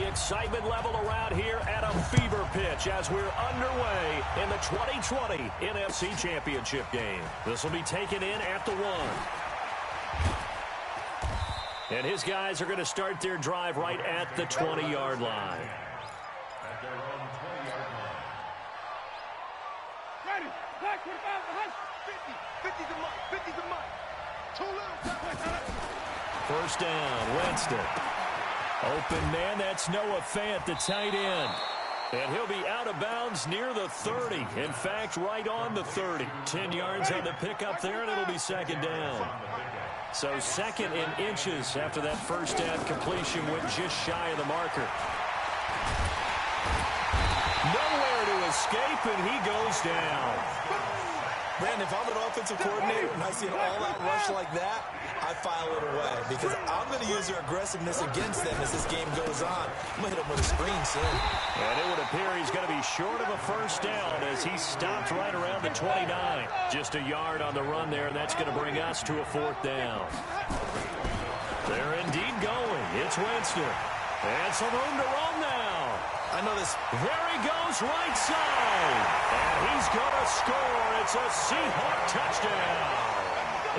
excitement level around here at a fever pitch as we're underway in the 2020 NFC Championship game. This will be taken in at the 1. And his guys are going to start their drive right at the 20-yard line. Ready. 25 behind. 50. 50's a mark. 50's a mark. Too little. First down, Winston. Open man, that's Noah Fant, the tight end. And he'll be out of bounds near the 30. In fact, right on the 30. 10 yards on the pickup there, and it'll be second down. So second in inches after that first down completion went just shy of the marker. Nowhere to escape, and he goes down. Brandon, if I'm an offensive coordinator and I see an all-out rush like that, I file it away because I'm going to use their aggressiveness against them as this game goes on. I'm going to hit them with a screen soon. And it would appear he's going to be short of a first down as he stopped right around the 29. Just a yard on the run there, and that's going to bring us to a fourth down. They're indeed going. It's Winston. And some room to run now. I know this. There he goes, right side. And he's going to score. It's a Seahawk touchdown.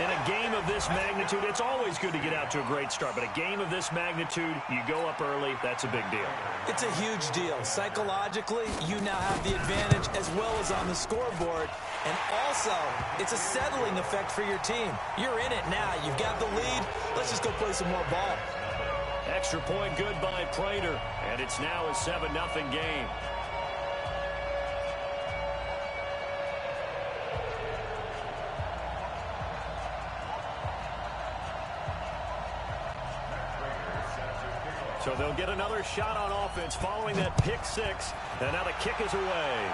In a game of this magnitude, it's always good to get out to a great start. But a game of this magnitude, you go up early, that's a big deal. It's a huge deal. Psychologically, you now have the advantage as well as on the scoreboard. And also, it's a settling effect for your team. You're in it now. You've got the lead. Let's just go play some more ball. Extra point good by Prater. And it's now a 7-0 game. So they'll get another shot on offense following that pick six. And now the kick is away.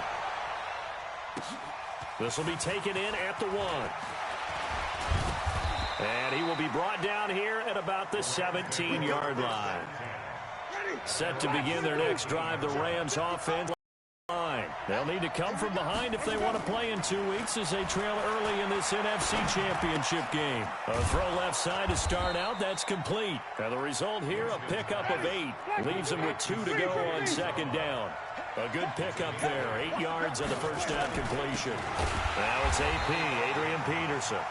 This will be taken in at the 1. And he will be brought down here at about the 17-yard line. Set to begin their next drive, the Rams offense line. They'll need to come from behind if they want to play in 2 weeks as they trail early in this NFC Championship game. A throw left side to start out. That's complete. And the result here, a pickup of 8. Leaves them with 2 to go on second down. A good pickup there. 8 yards on the first down completion. Now it's AP, Adrian Peterson.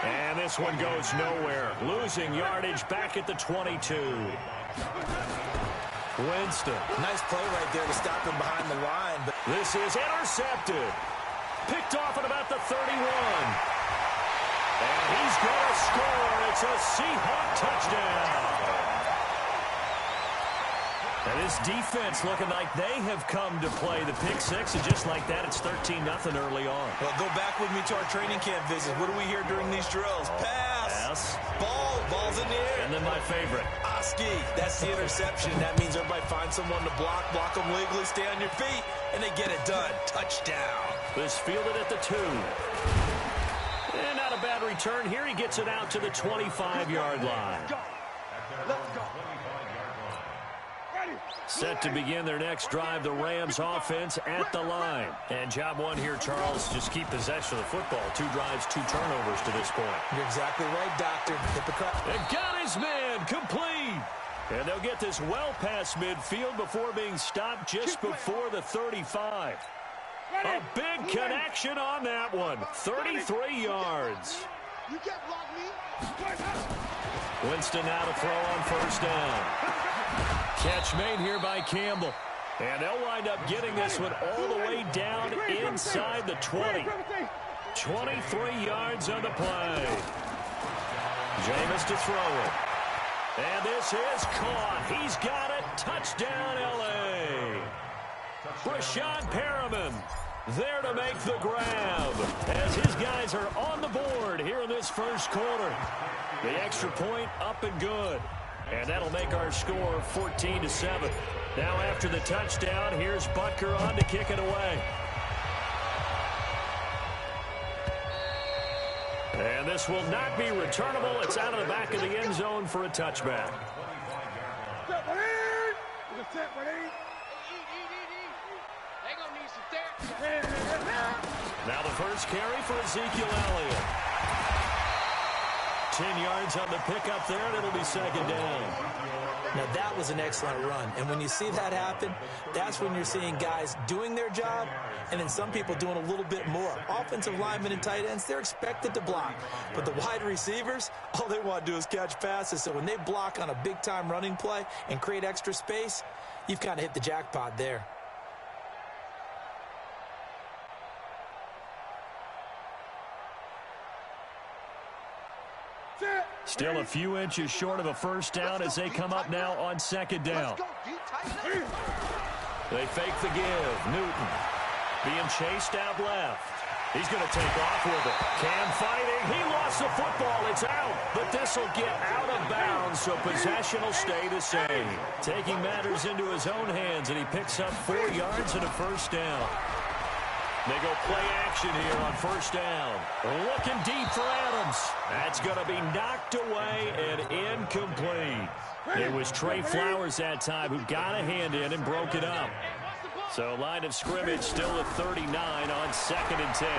And this one goes nowhere. Losing yardage back at the 22. Winston. Nice play right there to stop him behind the line. But this is intercepted. Picked off at about the 31. And he's going to score. It's a Seahawk touchdown. And this defense looking like they have come to play the pick six, and just like that, it's 13-0 early on. Well, go back with me to our training camp visit. What do we hear during these drills? Pass. Ball's in the air. And then my favorite. Oski. That's the interception. That means everybody finds someone to block them legally, stay on your feet, and they get it done. Touchdown. This fielded at the 2. And not a bad return. Here he gets it out to the 25-yard line. Let's go. Set to begin their next drive, the Rams offense at the line. And job one here, Charles, just keep possession of the football. 2 drives, 2 turnovers to this point. You're exactly right, Doctor. Hypocrite. And got his man complete. And they'll get this well past midfield before being stopped just before the 35. A big connection on that one. 33 yards. You can't block me. Winston now to throw on first down. Catch made here by Campbell. And they'll wind up getting this one all the way down inside the 20. 23 yards on the play. Jameis to throw it. And this is caught. He's got it. Touchdown, L.A. Rashad Perriman there to make the grab as his guys are on the board here in this first quarter. The extra point up and good. And that'll make our score 14-7. Now after the touchdown, here's Butker on to kick it away. And this will not be returnable. It's out of the back of the end zone for a touchback. Now the first carry for Ezekiel Elliott. 10 yards on the pickup there, and it'll be second down. Now, that was an excellent run. And when you see that happen, that's when you're seeing guys doing their job and then some people doing a little bit more. Offensive linemen and tight ends, they're expected to block. But the wide receivers, all they want to do is catch passes. So when they block on a big-time running play and create extra space, you've kind of hit the jackpot there. Still a few inches short of a first down as they come up now on second down. They fake the give. Newton being chased out left. He's going to take off with it. Cam fighting. He lost the football. It's out. But this will get out of bounds, so possession will stay the same. Taking matters into his own hands, and he picks up 4 yards and a first down. They go play action here on first down. Looking deep for Adams. That's going to be knocked away and incomplete. It was Trey Flowers that time who got a hand in and broke it up. So line of scrimmage still at 39 on 2nd and 10.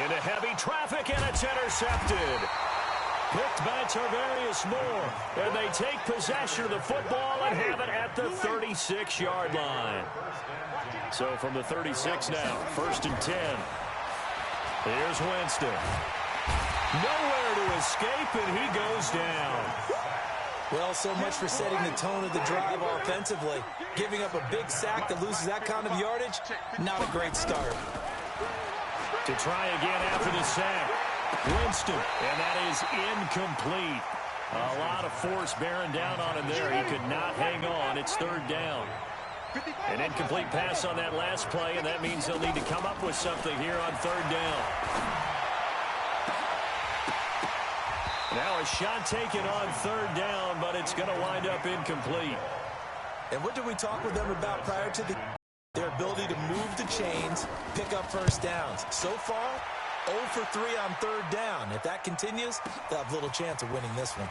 Into heavy traffic, and it's intercepted. Picked by Tarvarius Moore. And they take possession of the football and have it at the 36-yard line. So from the 36 now, 1st and 10. Here's Winston. Nowhere to escape, and he goes down. Well, so much for setting the tone of the drive offensively. Giving up a big sack that loses that kind of yardage, not a great start. To try again after the sack. Winston, and that is incomplete. A lot of force bearing down on him there. He could not hang on. It's 3rd down. An incomplete pass on that last play, and that means they'll need to come up with something here on 3rd down. Now a shot taken on 3rd down, but it's going to wind up incomplete. And what did we talk with them about prior to their ability to move the chains, pick up first downs? So far, 0 for 3 on 3rd down. If that continues, they'll have little chance of winning this one.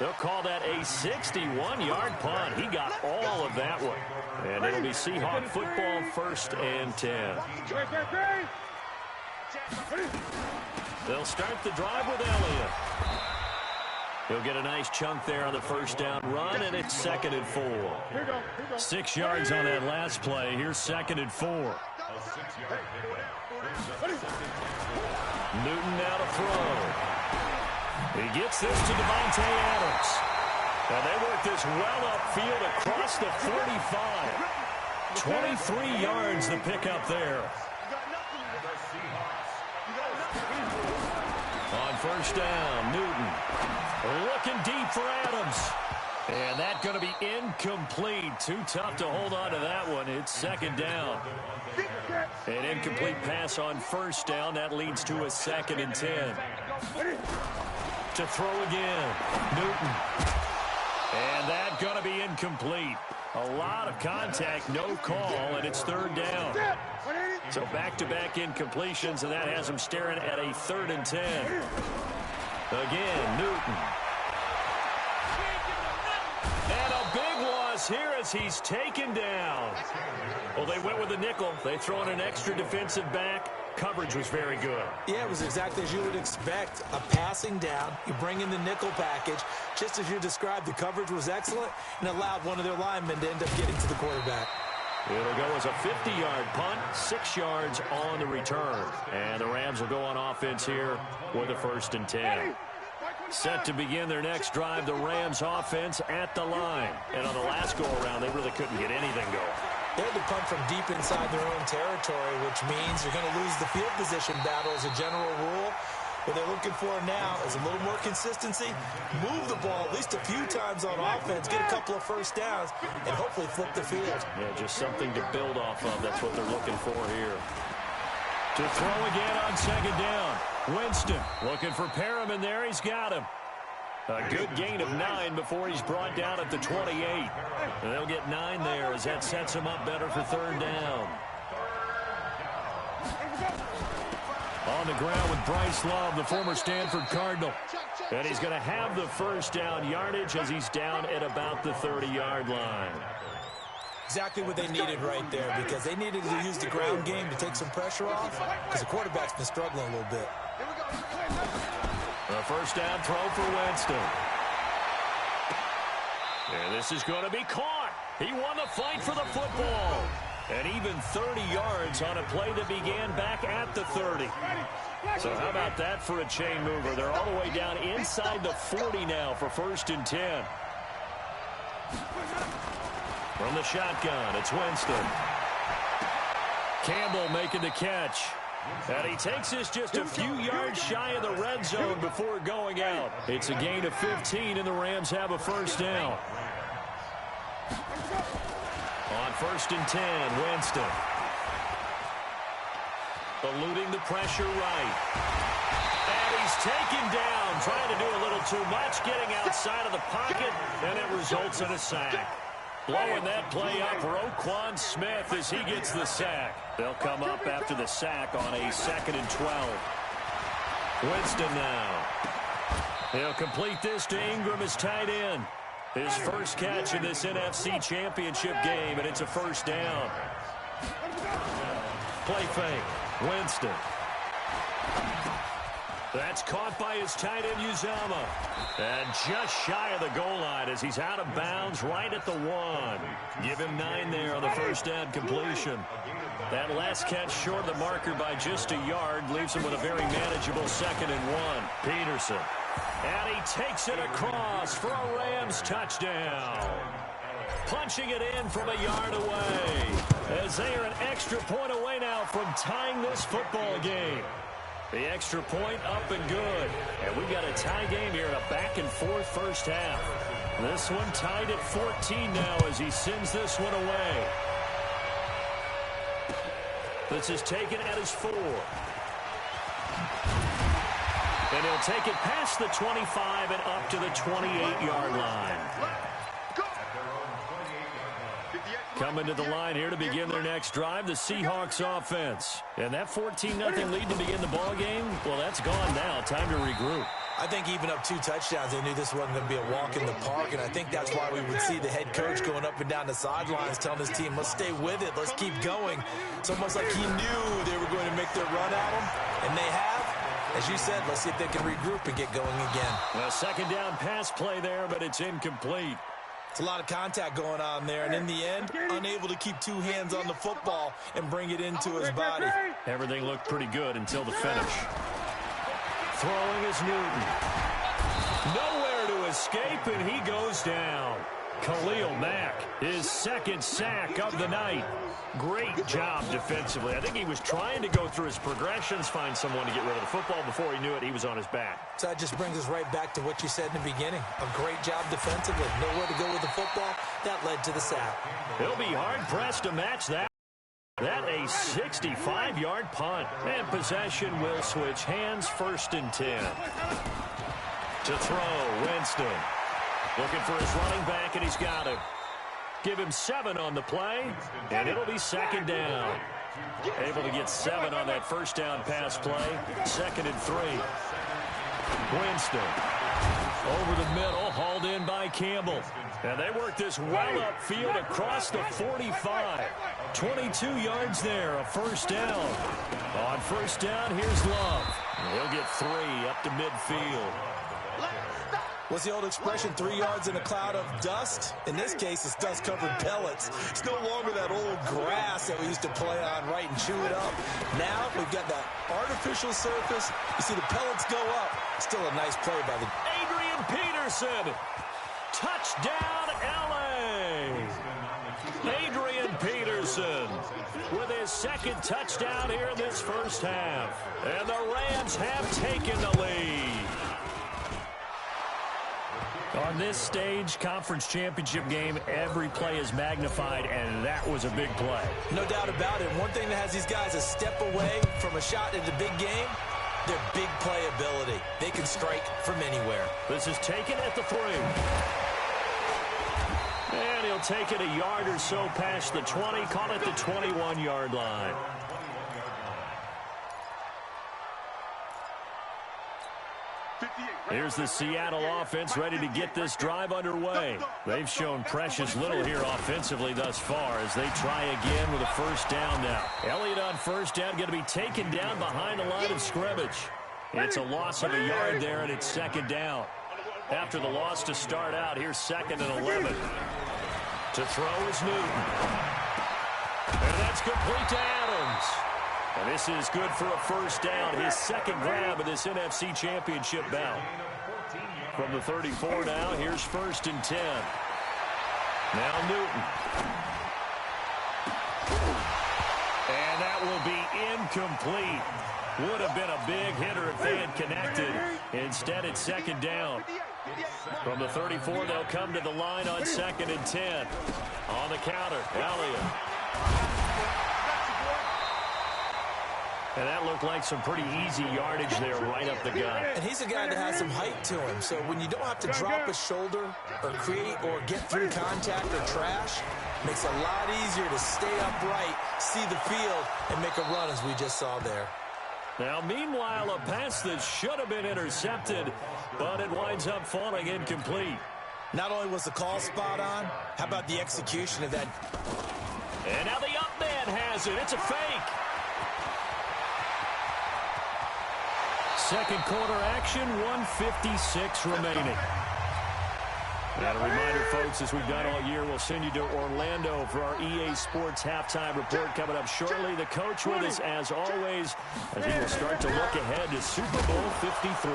They'll call that a 61-yard punt. He got all of that one. And it'll be Seahawk football, 1st and 10. They'll start the drive with Elliott. He'll get a nice chunk there on the first down run, and it's 2nd and 4. 6 yards on that last play. Here's 2nd and 4. Newton now to throw. He gets this to Devontae Adams. Now they work this well upfield across the 45. 23 yards the pickup there. On first down, Newton looking deep for Adams. And that's going to be incomplete. Too tough to hold on to that one. It's 2nd down. An incomplete pass on first down. That leads to a 2nd and 10. To throw again, Newton. And that's going to be incomplete. A lot of contact, no call, and it's 3rd down. So back-to-back incompletions, and that has him staring at a 3rd and 10. Again, Newton. And a big loss here as he's taken down. Well, they went with a nickel. They throw in an extra defensive back. Coverage was very good. Yeah, it was exactly as you would expect. A passing down. You bring in the nickel package. Just as you described, the coverage was excellent and allowed one of their linemen to end up getting to the quarterback. It'll go as a 50-yard punt, 6 yards on the return. And the Rams will go on offense here with a 1st and 10. Set to begin their next drive, the Rams offense at the line. And on the last go-around, they really couldn't get anything going. They had to punt from deep inside their own territory, which means you're going to lose the field position battle as a general rule. What they're looking for now is a little more consistency, move the ball at least a few times on offense, get a couple of first downs, and hopefully flip the field. Yeah, just something to build off of. That's what they're looking for here. To throw again on 2nd down. Winston looking for Perriman there. He's got him. A good gain of 9 before he's brought down at the 28. And they'll get 9 there as that sets him up better for 3rd down. On the ground with Bryce Love, the former Stanford Cardinal. And he's going to have the first down yardage as he's down at about the 30-yard line. Exactly what they needed right there, because they needed to use the ground game to take some pressure off, because the quarterback's been struggling a little bit. The first down throw for Winston. And this is going to be caught. He won the fight for the football. And even 30 yards on a play that began back at the 30. So how about that for a chain mover? They're all the way down inside the 40 now for 1st and 10. From the shotgun, it's Winston. Campbell making the catch. And he takes this just a few yards shy of the red zone before going out. It's a gain of 15, and the Rams have a first down. On 1st and 10, Winston. Eluding the pressure right. And he's taken down, trying to do a little too much, getting outside of the pocket, and it results in a sack. Blowing that play up, Roquan Smith, as he gets the sack. They'll come up after the sack on a 2nd and 12. Winston now. He'll complete this to Ingram as tight end. His first catch in this NFC Championship game, and it's a first down. Play fake. Winston. That's caught by his tight end, Uzama. And just shy of the goal line as he's out of bounds right at the 1. Give him 9 there on the first down completion. That last catch short of the marker by just a yard leaves him with a very manageable 2nd and 1. Peterson. And he takes it across for a Rams touchdown. Punching it in from a yard away, as they are an extra point away now from tying this football game. The extra point up and good. And we've got a tie game here in a back-and-forth first half. This one tied at 14 now as he sends this one away. This is taken at his 4. And he'll take it past the 25 and up to the 28-yard line. Coming to the line here to begin their next drive, the Seahawks offense. And that 14-0 lead to begin the ball game, well, that's gone now. Time to regroup. I think even up 2 touchdowns, they knew this wasn't going to be a walk in the park, and I think that's why we would see the head coach going up and down the sidelines telling his team, let's stay with it, let's keep going. It's almost like he knew they were going to make their run at him, and they have. As you said, let's see if they can regroup and get going again. A 2nd down pass play there, but it's incomplete. It's a lot of contact going on there, and in the end, unable to keep 2 hands on the football and bring it into his body. Everything looked pretty good until the finish. Throwing is Newton. Nowhere to escape, and he goes down. Khalil Mack, his 2nd sack of the night. Great job defensively. I think he was trying to go through his progressions, find someone to get rid of the football. Before he knew it, he was on his back. So that just brings us right back to what you said in the beginning. A great job defensively. Nowhere to go with the football. That led to the sack. He'll be hard-pressed to match that. That a 65-yard punt. And possession will switch hands, 1st and 10. To throw, Winston. Looking for his running back, and he's got him. Give him 7 on the play, and it'll be 2nd down. Able to get 7 on that first down pass play. 2nd and 3. Winston. Over the middle, hauled in by Campbell. And they work this well upfield across the 45. 22 yards there, a first down. On first down, here's Love. He'll get 3 up to midfield. What's the old expression, 3 yards in a cloud of dust? In this case, it's dust-covered pellets. It's no longer that old grass that we used to play on, right, and chew it up. Now we've got that artificial surface. You see the pellets go up. Still a nice play by the... Adrian Peterson. Touchdown, L.A. Adrian Peterson with his 2nd touchdown here in this first half. And the Rams have taken the lead. On this stage, conference championship game, every play is magnified, and that was a big play. No doubt about it. One thing that has these guys a step away from a shot in the big game, their big play ability. They can strike from anywhere. This is taken at the 3. And he'll take it a yard or so past the 20, call it the 21-yard line. Here's the Seattle offense ready to get this drive underway. They've shown precious little here offensively thus far as they try again with a first down now. Elliott on first down going to be taken down behind the line of scrimmage. It's a loss of a yard there, and it's second down. After the loss to start out, here's 2nd and 11. To throw is Newton. And that's complete to Adams. And this is good for a first down. His second grab of this NFC Championship bout. From the 34 now, here's 1st and 10. Now Newton. And that will be incomplete. Would have been a big hitter if they had connected. Instead, it's second down. From the 34, they'll come to the line on 2nd and 10. On the counter, Elliott. And that looked like some pretty easy yardage there right up the gut. And he's a guy that has some height to him. So when you don't have to drop a shoulder or create or get through contact or trash, makes it a lot easier to stay upright, see the field, and make a run as we just saw there. Now, meanwhile, a pass that should have been intercepted, but it winds up falling incomplete. Not only was the call spot on, how about the execution of that? And now the up man has it. It's a fake. Second quarter action, 1:56 remaining. And a reminder, folks, as we've done all year, we'll send you to Orlando for our EA Sports halftime report coming up shortly. The coach with us, as always, as he will start to look ahead to Super Bowl 53.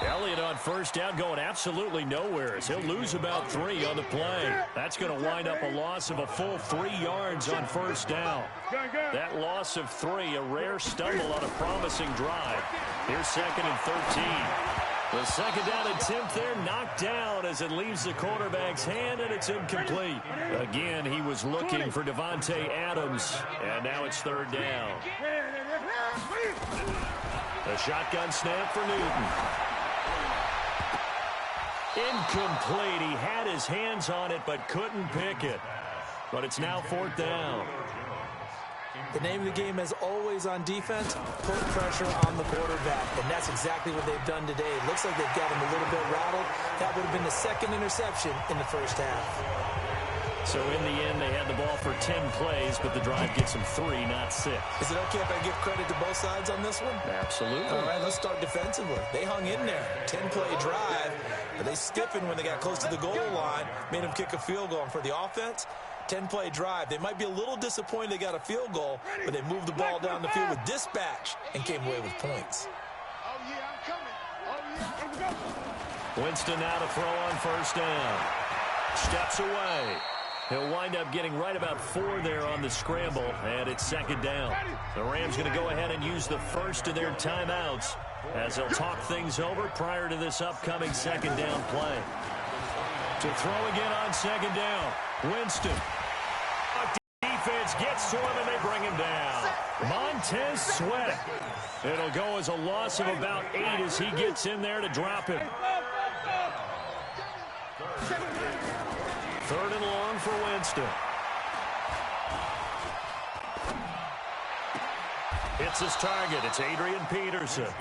Elliott on first down going absolutely nowhere as he'll lose about 3 on the play. That's going to wind up a loss of a full 3 yards on first down. That loss of 3, a rare stumble on a promising drive. Here's 2nd and 13. The second down attempt there knocked down as it leaves the quarterback's hand, and it's incomplete. Again, he was looking for Davante Adams, and now it's 3rd down. The shotgun snap for Newton. Incomplete. He had his hands on it but couldn't pick it. But it's now 4th down. The name of the game, as always on defense, put pressure on the quarterback. And that's exactly what they've done today. It looks like they've got him a little bit rattled. That would have been the 2nd interception in the first half. So in the end, they had the ball for 10 plays, but the drive gets them 3, not 6. Is it okay if I give credit to both sides on this one? Absolutely. All right, let's start defensively. They hung in there. 10-play drive. But they stiffened when they got close to the goal line, made them kick a field goal. And for the offense, 10-play drive. They might be a little disappointed they got a field goal, but they moved the ball down the field with dispatch and came away with points. Winston now to throw on first down. Steps away. He'll wind up getting right about 4 there on the scramble, and it's 2nd down. The Rams going to go ahead and use the first of their timeouts as they'll talk things over prior to this upcoming 2nd down play. To throw again on 2nd down, Winston. Defense gets to him, and they bring him down. Montez Sweat. It'll go as a loss of about 8 as he gets in there to drop him. 3rd and long for Winston. Hits his target. It's Adrian Peterson.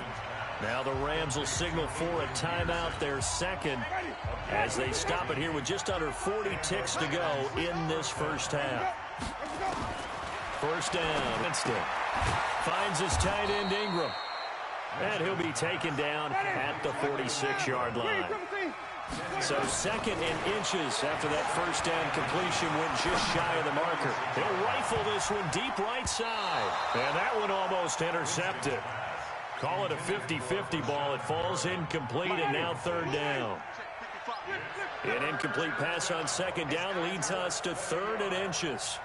Now the Rams will signal for a timeout, their 2nd, as they stop it here with just under 40 ticks to go in this first half. First down, Winston finds his tight end Ingram, and he'll be taken down at the 46-yard line. So 2nd and inches after that first down completion went just shy of the marker. He'll rifle this one deep right side, and that one almost intercepted. Call it a 50-50 ball. It falls incomplete, and now 3rd down. An incomplete pass on 2nd down leads us to 3rd and inches.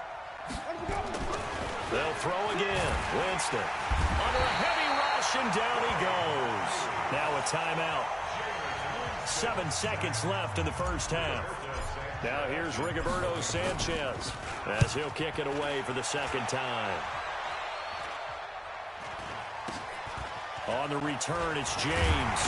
They'll throw again. Winston under a heavy rush, and down he goes. Now a timeout. 7 seconds left in the first half. Now here's Rigoberto Sanchez as he'll kick it away for the 2nd time. On the return, it's James.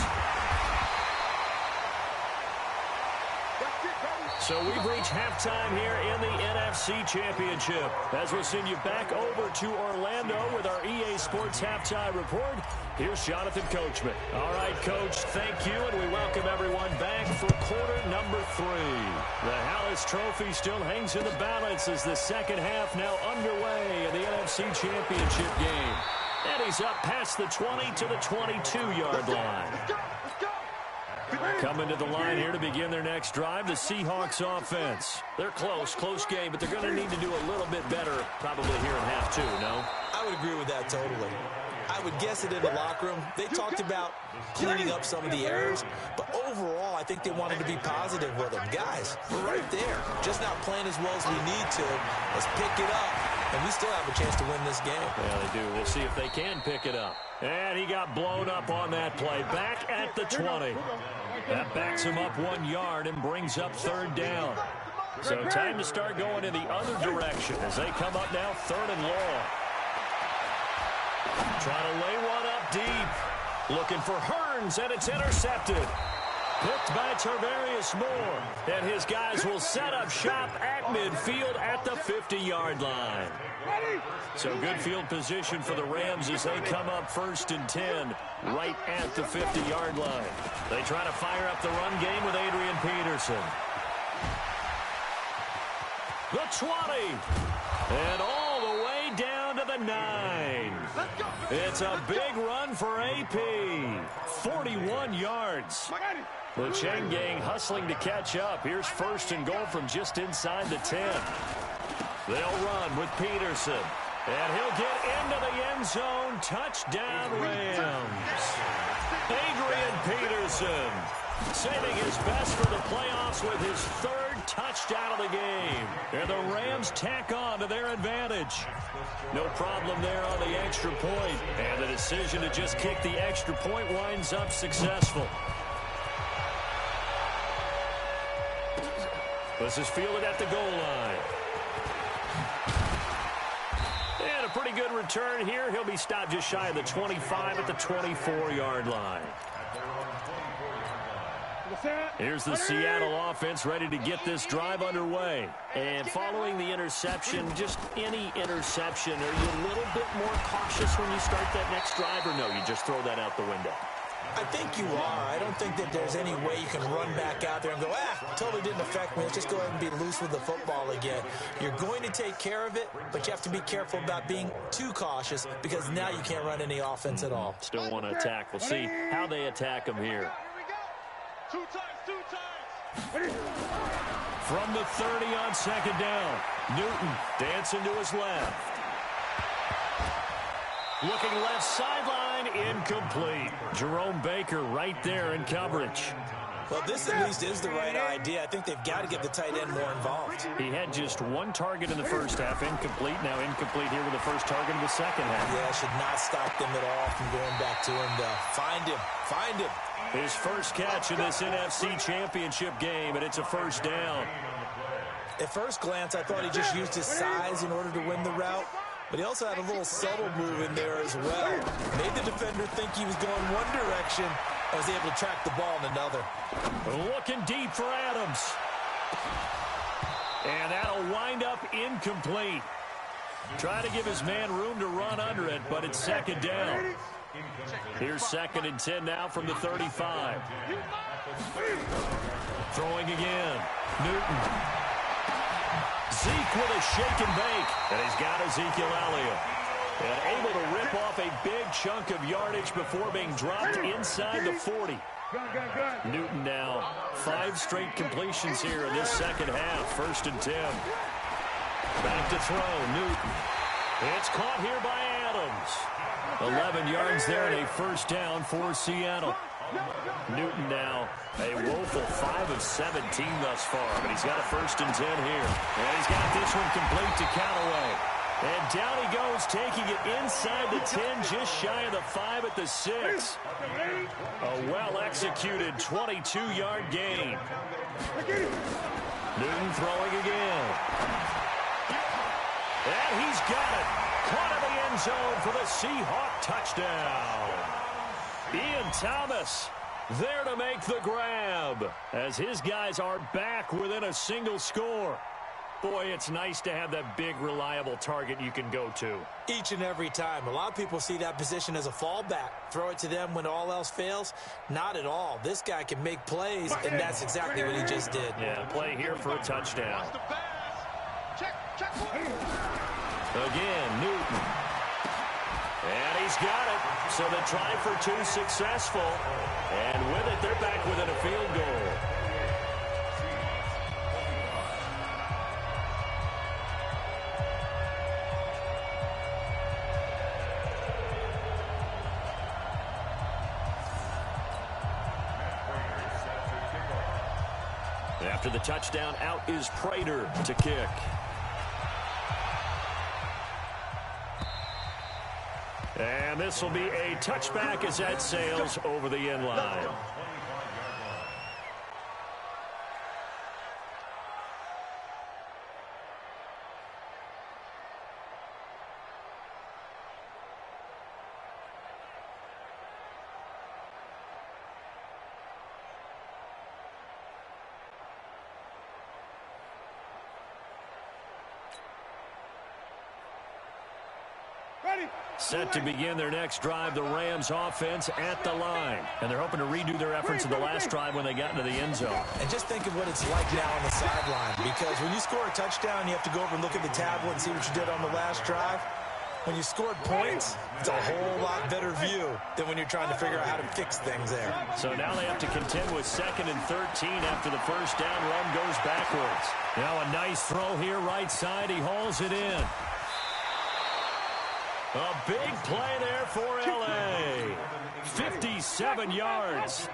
So we've reached halftime here in the NFC Championship. As we'll send you back over to Orlando with our EA Sports Halftime Report, here's Jonathan Coachman. All right, Coach, thank you, and we welcome everyone back for quarter number 3. The Hallis Trophy still hangs in the balance as the second half now underway in the NFC Championship game. And he's up past the 20 to the 22-yard line. Coming to the line here to begin their next drive, the Seahawks offense. They're close game, but they're going to need to do a little bit better probably here in half 2, no? I would agree with that totally. I would guess it in the locker room. They talked about cleaning up some of the errors, but overall, I think they wanted to be positive with them. Guys, we're right there. Just not playing as well as we need to. Let's pick it up, and we still have a chance to win this game. Yeah, they do. We'll see if they can pick it up. And he got blown up on that play. Back at the 20. That backs him up 1 yard and brings up third down. So time to start going in the other direction as they come up now third and long. Trying to lay one up deep. Looking for Hearns, and it's intercepted. Picked by Tarvarius Moore. And his guys will set up shop at midfield at the 50-yard line. So good field position for the Rams as they come up 1st and 10 right at the 50-yard line. They try to fire up the run game with Adrian Peterson. The 20. And all the way down to the 9. It's a big run for AP. 41 yards. The Cheng gang hustling to catch up. Here's 1st and goal from just inside the 10. They'll run with Peterson. And he'll get into the end zone. Touchdown, Rams. Adrian Peterson saving his best for the playoffs with his 3rd touchdown of the game. And the Rams tack on to their advantage. No problem there on the extra point. And the decision to just kick the extra point winds up successful. This is fielded at the goal line. And a pretty good return here. He'll be stopped just shy of the 25 at the 24-yard line. Here's the Seattle offense ready to get this drive underway. And following the interception, just any interception, are you a little bit more cautious when you start that next drive, or no, you just throw that out the window? I think you are. I don't think that there's any way you can run back out there and go, totally didn't affect me. Let's just go ahead and be loose with the football again. You're going to take care of it, but you have to be careful about being too cautious because now you can't run any offense at all. Still want to attack. We'll see how they attack him here. 2 times. From the 30 on 2nd down. Newton dancing to his left. Looking left sideline, incomplete. Jerome Baker right there in coverage. Well, this at least is the right idea. I think they've got to get the tight end more involved. He had just 1 target in the first half, incomplete. Now incomplete here with the first target of the second half. Yeah, should not stop them at all from going back to him. Find him. His first catch in this NFC Championship game, and it's a 1st down. At first glance, I thought he just used his size in order to win the route. But he also had a little subtle move in there as well. Made the defender think he was going one direction and was able to track the ball in another. Looking deep for Adams. And that'll wind up incomplete. Try to give his man room to run under it, but it's 2nd down. Here's 2nd and 10 now from the 35. Throwing again. Newton. Zeke with a shake and bake. And he's got Ezekiel Elliott. And able to rip off a big chunk of yardage before being dropped inside the 40. Newton now 5 straight completions here in this second half. 1st and 10. Back to throw. Newton. It's caught here by Adams. 11 yards there and a 1st down for Seattle. Newton now a woeful 5 of 17 thus far, but he's got a 1st and 10 here. And he's got this one complete to Callaway. And down he goes, taking it inside the 10, just shy of the 5 at the 6. A well-executed 22-yard gain. Newton throwing again. And he's got it. Caught in the end zone for the Seahawk touchdown. Ian Thomas There to make the grab as his guys are back within a single score. Boy, it's nice to have that big, reliable target you can go to. Each and every time. A lot of people see that position as a fallback. Throw it to them when all else fails. Not at all. This guy can make plays, and that's exactly what he just did. Yeah, play here for a touchdown. Again, Newton. And he's got it. So the try for two successful. And with it, they're back within a field goal. After the touchdown, out is Prater to kick. And this will be a touchback as that sails over the end line. Set to begin their next drive, the Rams offense at the line. And they're hoping to redo their efforts in the last drive when they got into the end zone. And just think of what it's like now on the sideline. Because when you score a touchdown, you have to go over and look at the tablet and see what you did on the last drive. When you scored points, it's a whole lot better view than when you're trying to figure out how to fix things there. So now they have to contend with 2nd and 13 after the first down run goes backwards. Now a nice throw here right side. He hauls it in. A big play there for L.A. 57 yards.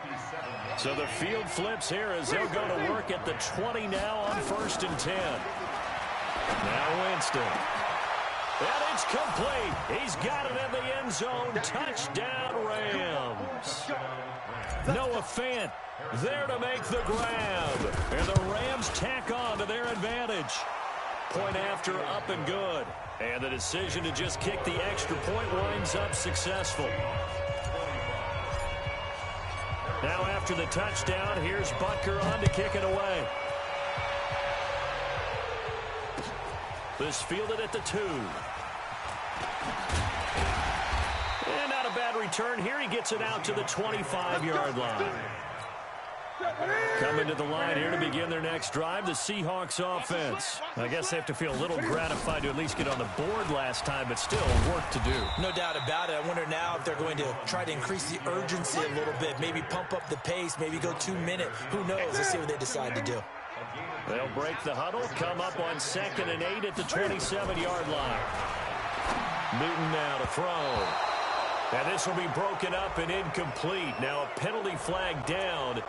So the field flips here as they'll go to work at the 20 now on 1st and 10. Now Winston. And it's complete. He's got it in the end zone. Touchdown, Rams. Noah Fant there to make the grab. And the Rams tack on to their advantage. Point after, up and good. And the decision to just kick the extra point winds up successful. Now after the touchdown, here's Butker on to kick it away. This fielded at the 2. And not a bad return here. He gets it out to the 25-yard line. Coming to the line here to begin their next drive, the Seahawks offense. I guess they have to feel a little gratified to at least get on the board last time, but still work to do. No doubt about it. I wonder now if they're going to try to increase the urgency a little bit, maybe pump up the pace, maybe go 2-minute. Who knows? Let's see what they decide to do. They'll break the huddle, come up on 2nd and 8 at the 27-yard line. Newton now to throw. And this will be broken up and incomplete. Now a penalty flag down.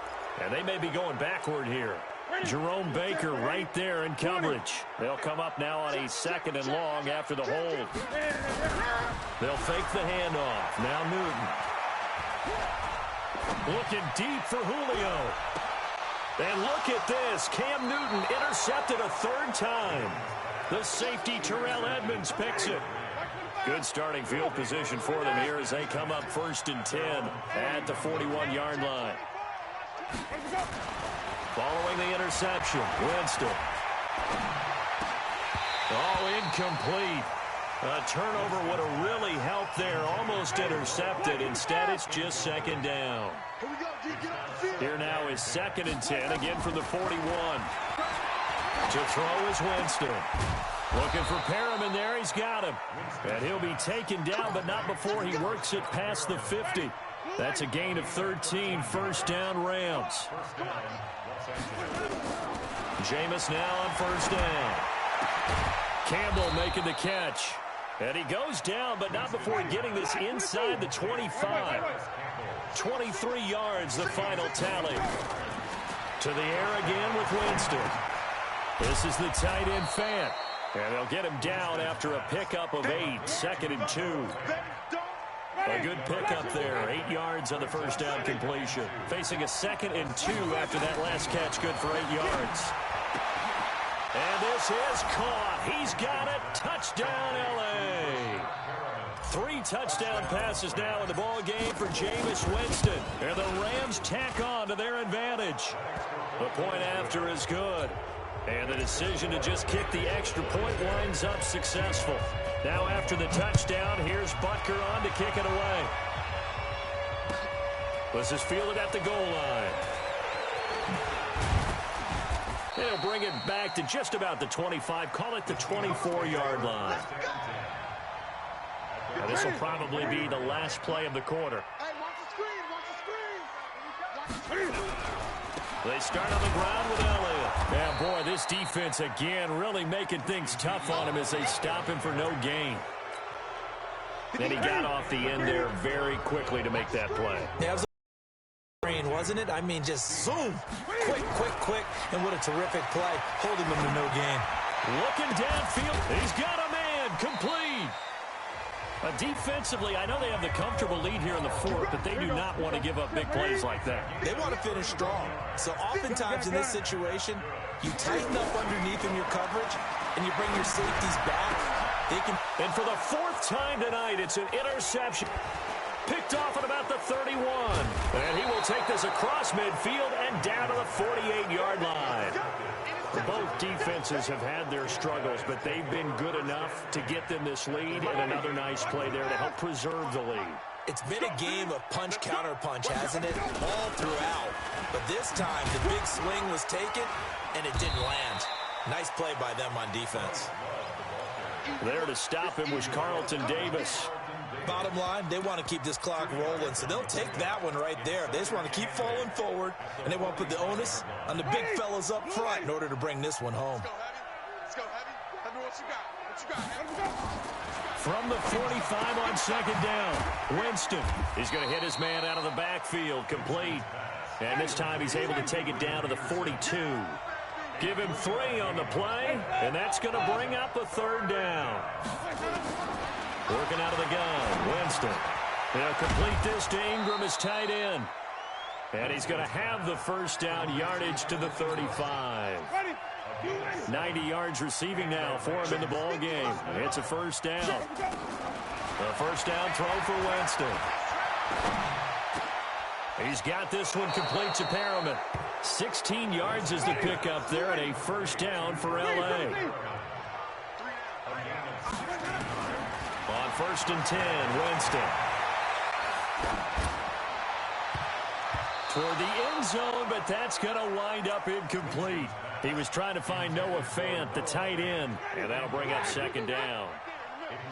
And they may be going backward here. Jerome Baker right there in coverage. They'll come up now on a 2nd and long after the hold. They'll fake the handoff. Now Newton. Looking deep for Julio. And look at this. Cam Newton intercepted a 3rd time. The safety Terrell Edmonds picks it. Good starting field position for them here as they come up 1st and 10 at the 41-yard line. Following the interception, Winston. Oh, incomplete. A turnover would have really helped there. Almost intercepted. Instead, it's just 2nd down. Here now is 2nd and 10, again from the 41. To throw is Winston. Looking for Perriman there. He's got him. And he'll be taken down, but not before he works it past the 50. That's a gain of 13, 1st down Rams. Jameis now on 1st down. Campbell making the catch. And he goes down, but not before getting this inside the 25. 23 yards, the final tally. To the air again with Winston. This is the tight end Fant. And they'll get him down after a pickup of 8, 2nd and 2. A good pickup there. 8 yards on the 1st down completion. Facing a 2nd and 2 after that last catch. Good for 8 yards. And this is caught. He's got it. Touchdown, L.A. 3 touchdown passes now in the ball game for Jameis Winston. And the Rams tack on to their advantage. The point after is good. And the decision to just kick the extra point winds up successful. Now after the touchdown, here's Butker on to kick it away. This is fielded at the goal line. They'll bring it back to just about the 25. Call it the 24-yard line. Now this will probably be the last play of the quarter. They start on the ground with Elliott. Now, boy, this defense again really making things tough on him as they stop him for no gain. Then he got off the end there very quickly to make that play. Yeah, it was a screen, wasn't it? I mean, just zoom. Quick. And what a terrific play. Holding him to no gain. Looking downfield. He's got a man. Complete. Defensively, I know they have the comfortable lead here in the fourth, but they do not want to give up big plays like that. They want to finish strong. So oftentimes in this situation, you tighten up underneath in your coverage, and you bring your safeties back. And for the 4th time tonight, it's an interception. Picked off at about the 31. And he will take this across midfield and down to the 48-yard line. Both defenses have had their struggles, but they've been good enough to get them this lead, and another nice play there to help preserve the lead. It's been a game of punch-counter-punch, hasn't it? All throughout. But this time, the big swing was taken, and it didn't land. Nice play by them on defense. There to stop him was Carlton Davis. Bottom line, they want to keep this clock rolling, so they'll take that one right there. They just want to keep falling forward, and they want to put the onus on the big fellas up front in order to bring this one home. Let's go, Heavy. Tell me what you got. From the 45 on second down, Winston is going to hit his man out of the backfield, complete. And this time he's able to take it down to the 42. Give him 3 on the play, and that's going to bring up a 3rd down. Working out of the gun, Winston. They'll complete this to Ingram as tight end. And he's going to have the first down, yardage to the 35. 90 yards receiving now for him in the ball game. It's a first down. A first down throw for Winston. He's got this one complete to Perriman. 16 yards is the pickup there, and a first down for L.A. On 1st and 10, Winston. Toward the end zone, but that's going to wind up incomplete. He was trying to find Noah Fant, the tight end, and that'll bring up second down.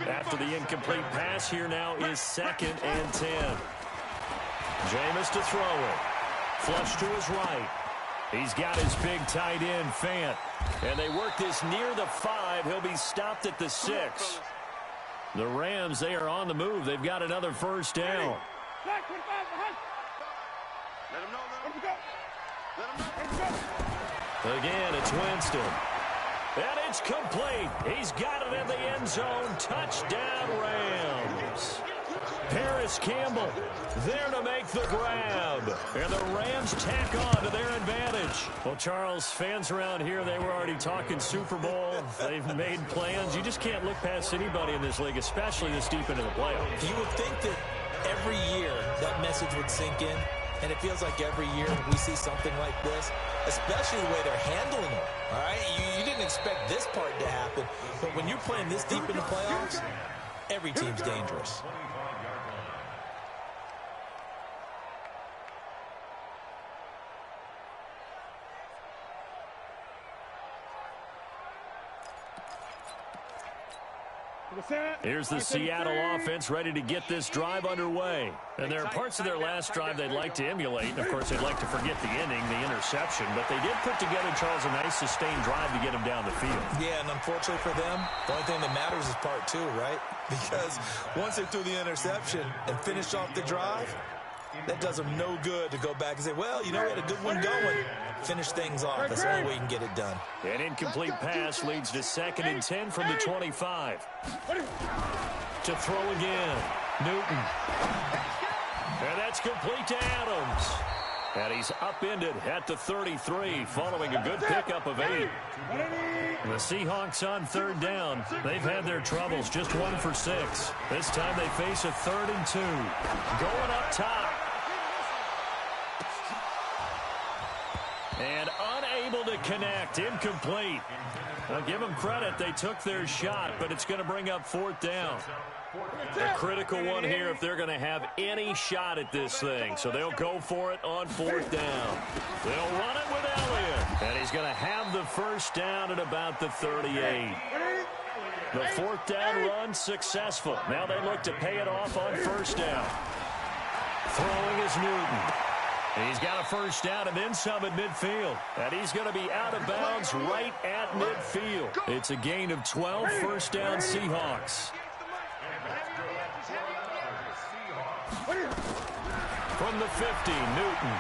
After the incomplete pass, here now is 2nd and 10. Jameis to throw it. Flush to his right. He's got his big tight end, Fant. And they work this near the 5. He'll be stopped at the 6. The Rams, they are on the move. They've got another first down. Again, it's Winston. And it's complete. He's got it in the end zone. Touchdown, Rams. Paris Campbell there to make the grab. And the Rams tack on to their advantage. Well, Charles, fans around here, they were already talking Super Bowl. They've made plans. You just can't look past anybody in this league, especially this deep into the playoffs. You would think that every year that message would sink in, and it feels like every year we see something like this, especially the way they're handling it. All right, you didn't expect this part to happen, but when you're playing this deep in the playoffs, every team's dangerous. Here's the Seattle offense ready to get this drive underway. And there are parts of their last drive they'd like to emulate. And, of course, they'd like to forget the ending, the interception. But they did put together, Charles, a nice sustained drive to get him down the field. Yeah, and unfortunately for them, the only thing that matters is part 2, right? Because once they threw the interception and finished off the drive, that does them no good to go back and say, well, you know, we had a good one going. Finish things off. That's the only way you can get it done. An incomplete pass leads to 2nd and 10 from the 25. To throw again. Newton. And that's complete to Adams. And he's upended at the 33 following a good pickup of 8. The Seahawks on third down. They've had their troubles, just 1 for 6. This time they face a 3rd and 2. Going up top. And unable to connect. Incomplete. I'll give them credit. They took their shot, but it's going to bring up 4th down. A critical one here if they're going to have any shot at this thing. So they'll go for it on 4th down. They'll run it with Elliott. And he's going to have the first down at about the 38. The 4th down run successful. Now they look to pay it off on 1st down. Throwing is Newton. He's got a first down and then some at midfield. And he's going to be out of bounds right at midfield. It's a gain of 12, first down Seahawks. From the 50, Newton.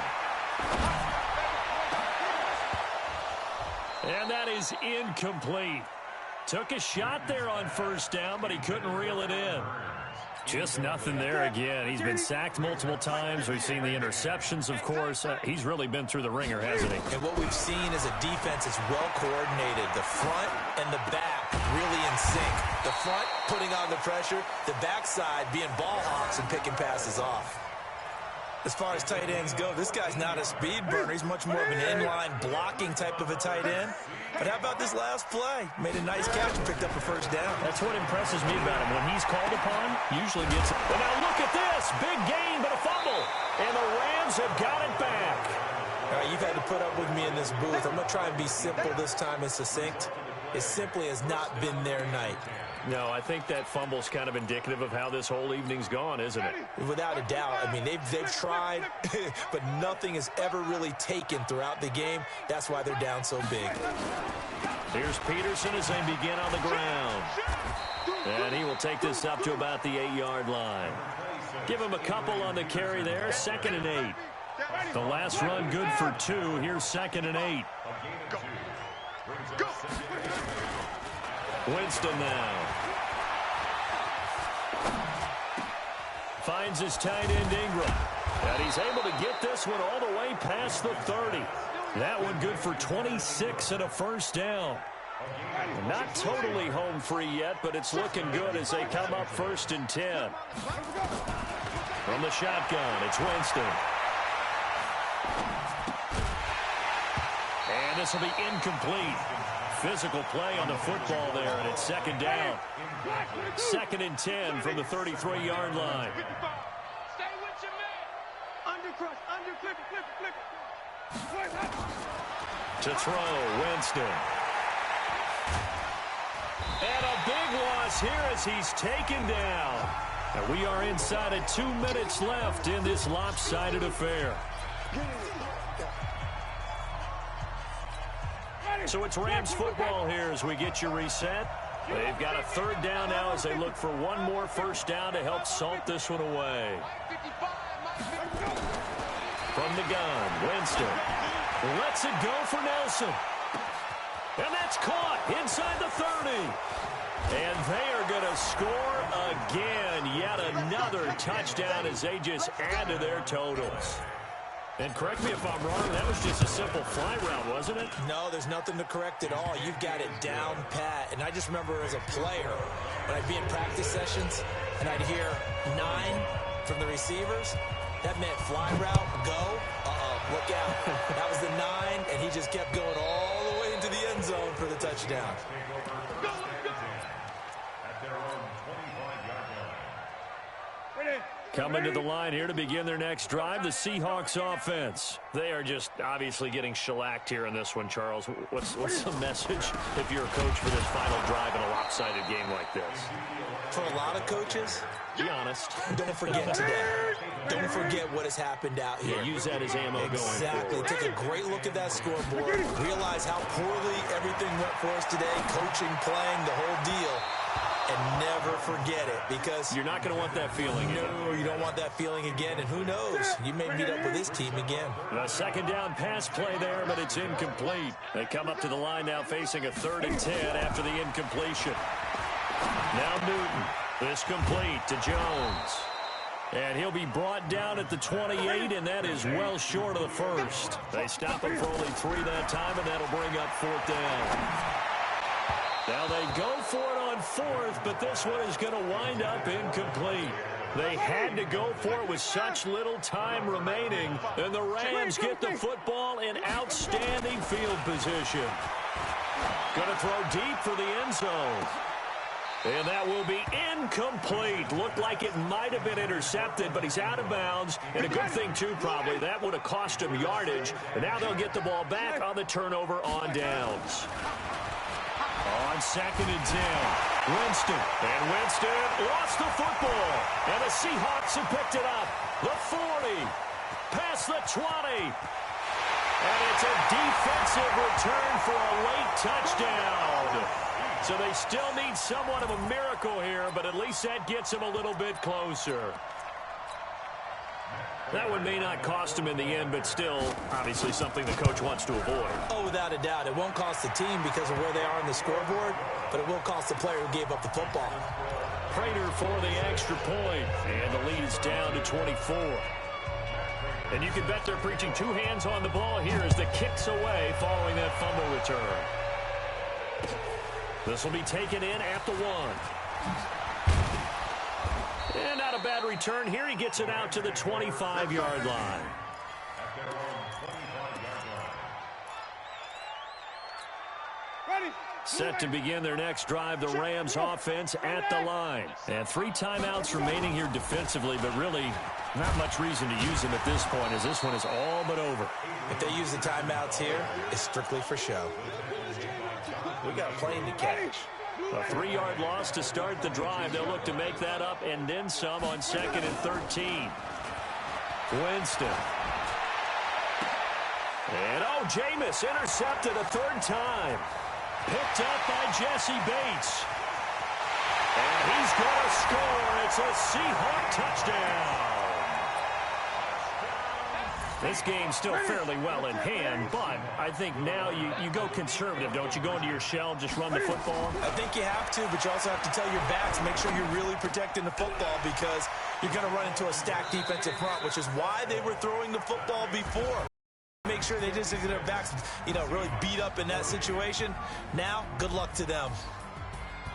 And that is incomplete. Took a shot there on first down, but he couldn't reel it in. Just nothing there again. He's been sacked multiple times. We've seen the interceptions, of course. He's really been through the ringer, hasn't he? And what we've seen is a defense that's well coordinated. The front and the back really in sync. The front putting on the pressure. The backside being ball hawks and picking passes off. As far as tight ends go, this guy's not a speed burner. He's much more of an inline blocking type of a tight end. But how about this last play? Made a nice catch and picked up a first down. That's what impresses me about him. When he's called upon, usually gets it. But now look at this. Big gain, but a fumble. And the Rams have got it back. All right, you've had to put up with me in this booth. I'm going to try and be simple this time and succinct. It simply has not been their night. No, I think that fumble's kind of indicative of how this whole evening's gone, isn't it? Without a doubt. I mean, they've tried, but nothing is ever really taken throughout the game. That's why they're down so big. Here's Peterson as they begin on the ground. And he will take this up to about the 8-yard line. Give him a couple on the carry there. 2nd and 8. The last run good for 2. Here's 2nd and 8. Winston now. Finds his tight end Ingram. And he's able to get this one all the way past the 30. That one good for 26 and a first down. Not totally home free yet, but it's looking good as they come up 1st and 10. From the shotgun, it's Winston. And this will be incomplete. Physical play on the football there, and it's 2nd down. 2nd and 10 from the 33-yard line. Stay with your man. Under, flip it. To throw, Winston. And a big loss here as he's taken down. And we are inside of 2 minutes left in this lopsided affair. So it's Rams football here as we get you reset. They've got a 3rd down now as they look for one more first down to help salt this one away. From the gun, Winston lets it go for Nelson. And that's caught inside the 30. And they are going to score again. Yet another touchdown as they just add to their totals. And correct me if I'm wrong, that was just a simple fly route, wasn't it? No, there's nothing to correct at all. You've got it down pat. And I just remember as a player, when I'd be in practice sessions, and I'd hear 9 from the receivers, that meant fly route, go, look out. That was the 9, and he just kept going all the way into the end zone for the touchdown. Coming to the line here to begin their next drive, the Seahawks offense. They are just obviously getting shellacked here in this one, Charles. What's the message if you're a coach for this final drive in a lopsided game like this? For a lot of coaches, be honest. Don't forget today. Don't forget what has happened out here. Yeah, use that as ammo going forward. Exactly. Take a great look at that scoreboard. Realize how poorly everything went for us today. Coaching, playing, the whole deal. And never forget it, because you're not going to want that feeling again. No, you don't want that feeling again. And who knows? You may meet up with this team again. A 2nd down pass play there, but it's incomplete. They come up to the line now facing a 3rd and 10 after the incompletion. Now Newton. This complete to Jones. And he'll be brought down at the 28, and that is well short of the first. They stop him for only 3 that time, and that'll bring up 4th down. Now they go for it on 4th, but this one is going to wind up incomplete. They had to go for it with such little time remaining, and the Rams get the football in outstanding field position. Going to throw deep for the end zone. And that will be incomplete. Looked like it might have been intercepted, but he's out of bounds. And a good thing, too, probably. That would have cost him yardage. And now they'll get the ball back on the turnover on downs. On 2nd and 10, Winston. And Winston lost the football. And the Seahawks have picked it up. The 40, past the 20. And it's a defensive return for a late touchdown. So they still need somewhat of a miracle here, but at least that gets them a little bit closer. That one may not cost him in the end, but still, obviously, something the coach wants to avoid. Oh, without a doubt. It won't cost the team because of where they are on the scoreboard, but it will cost the player who gave up the football. Prater for the extra point, and the lead is down to 24. And you can bet they're preaching 2 hands on the ball here as the kick's away following that fumble return. This will be taken in at the 1. And not a bad return here. He gets it out to the 25-yard line. Set to begin their next drive, the Rams offense at the line. And 3 timeouts remaining here defensively, but really not much reason to use them at this point as this one is all but over. If they use the timeouts here, it's strictly for show. We got a plane to catch. A 3-yard loss to start the drive. They'll look to make that up and then some on 2nd and 13. Winston. And, Jameis intercepted a 3rd time. Picked up by Jesse Bates. And he's going to score. It's a Seahawk touchdown. This game's still fairly well in hand, but I think now you go conservative, don't you? Go into your shell, just run the football? I think you have to, but you also have to tell your backs, make sure you're really protecting the football because you're going to run into a stacked defensive front, which is why they were throwing the football before. Make sure they just get their backs, really beat up in that situation. Now, good luck to them.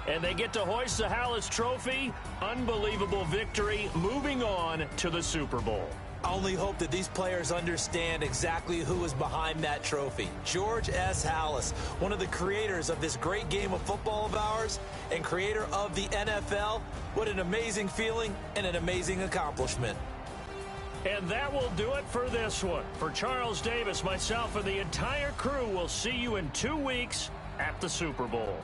And they get to hoist the Hallis Trophy. Unbelievable victory, moving on to the Super Bowl. I only hope that these players understand exactly who is behind that trophy. George S. Hallis, one of the creators of this great game of football of ours and creator of the NFL. What an amazing feeling and an amazing accomplishment. And that will do it for this one. For Charles Davis, myself, and the entire crew, we'll see you in 2 weeks at the Super Bowl.